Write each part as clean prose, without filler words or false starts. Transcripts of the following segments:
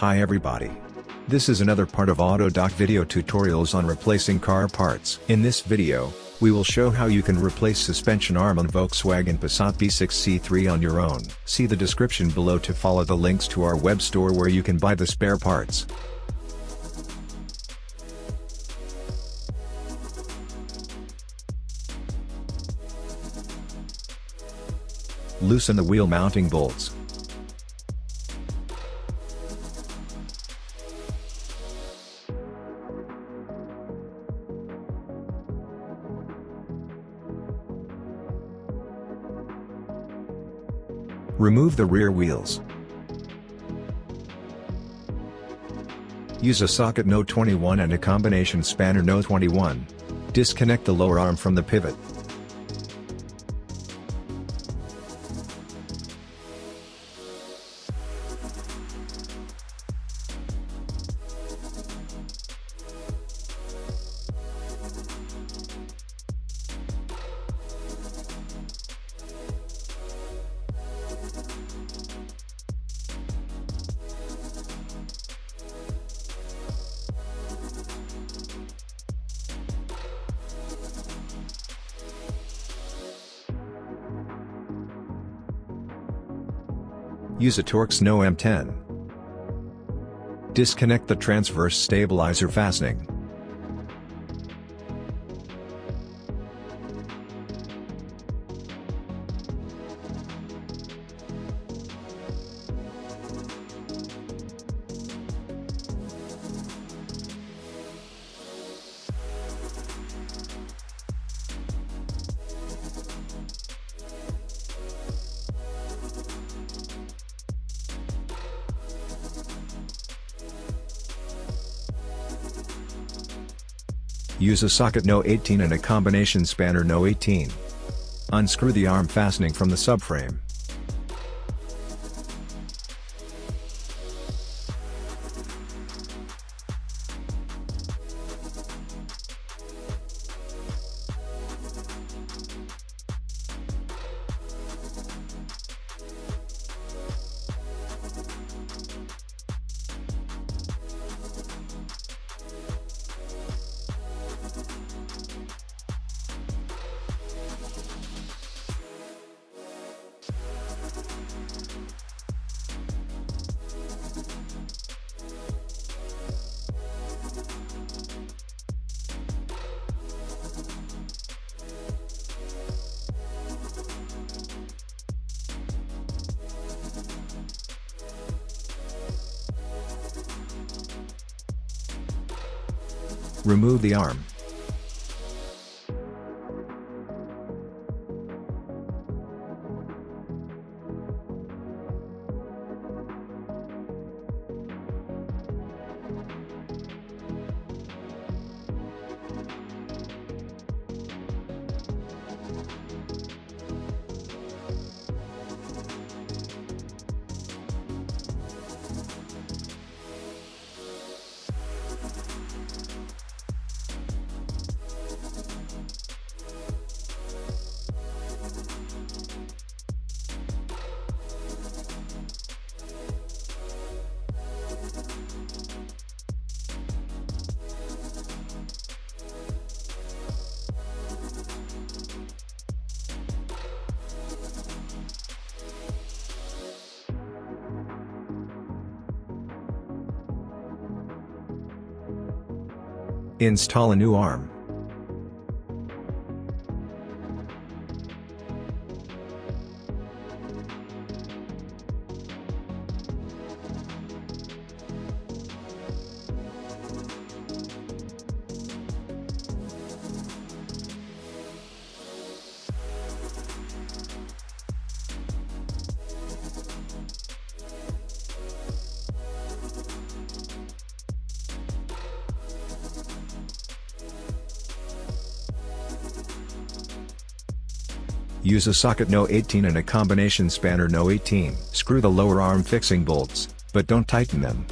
Hi everybody. This is another part of autodoc video tutorials on replacing car parts. In this video, we will show how you can replace suspension arm on Volkswagen Passat B6 C3 on your own. See the description below to follow the links to our web store where you can buy the spare parts. Loosen the wheel mounting bolts. Remove the rear wheels. Use a socket No 21 and a combination spanner No 21. Disconnect the lower arm from the pivot. Use a torx No M10. Disconnect the transverse stabilizer fastening. Use a socket No 18 and a combination spanner No 18. Unscrew the arm fastening from the subframe. Remove the arm. Install a new arm. Use a socket No 18 and a combination spanner No 18. Screw the lower arm fixing bolts, but don't tighten them.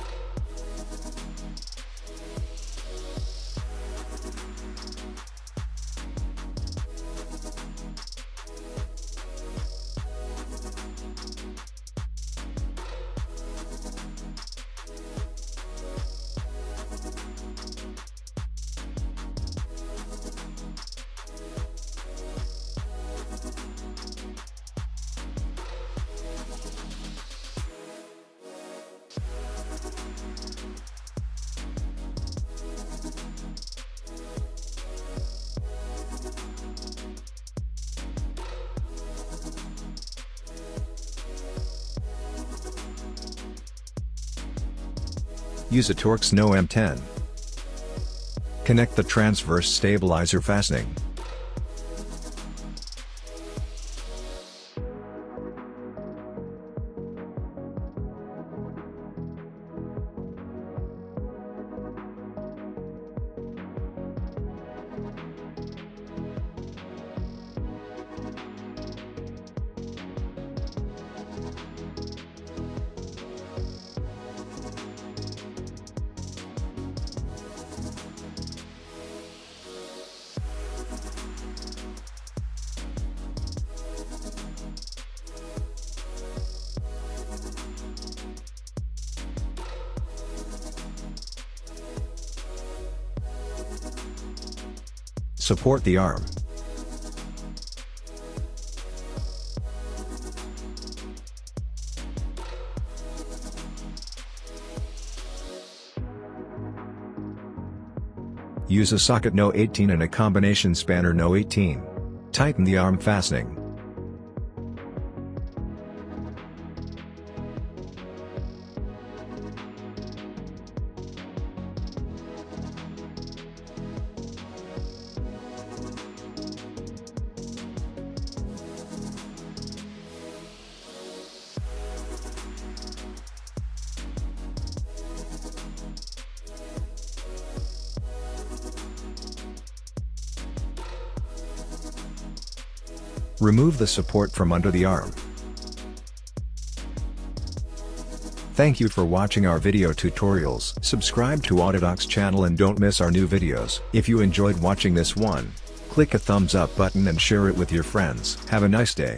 Use a torx no M10. Connect the transverse stabilizer fastening. Support the arm. Use a socket No 18 and a combination spanner No 18. Tighten the arm fastening. Remove the support from under the arm. Thank you for watching our video tutorials. Subscribe to Autodoc's channel and don't miss our new videos. If you enjoyed watching this one, click a thumbs up button and share it with your friends. Have a nice day.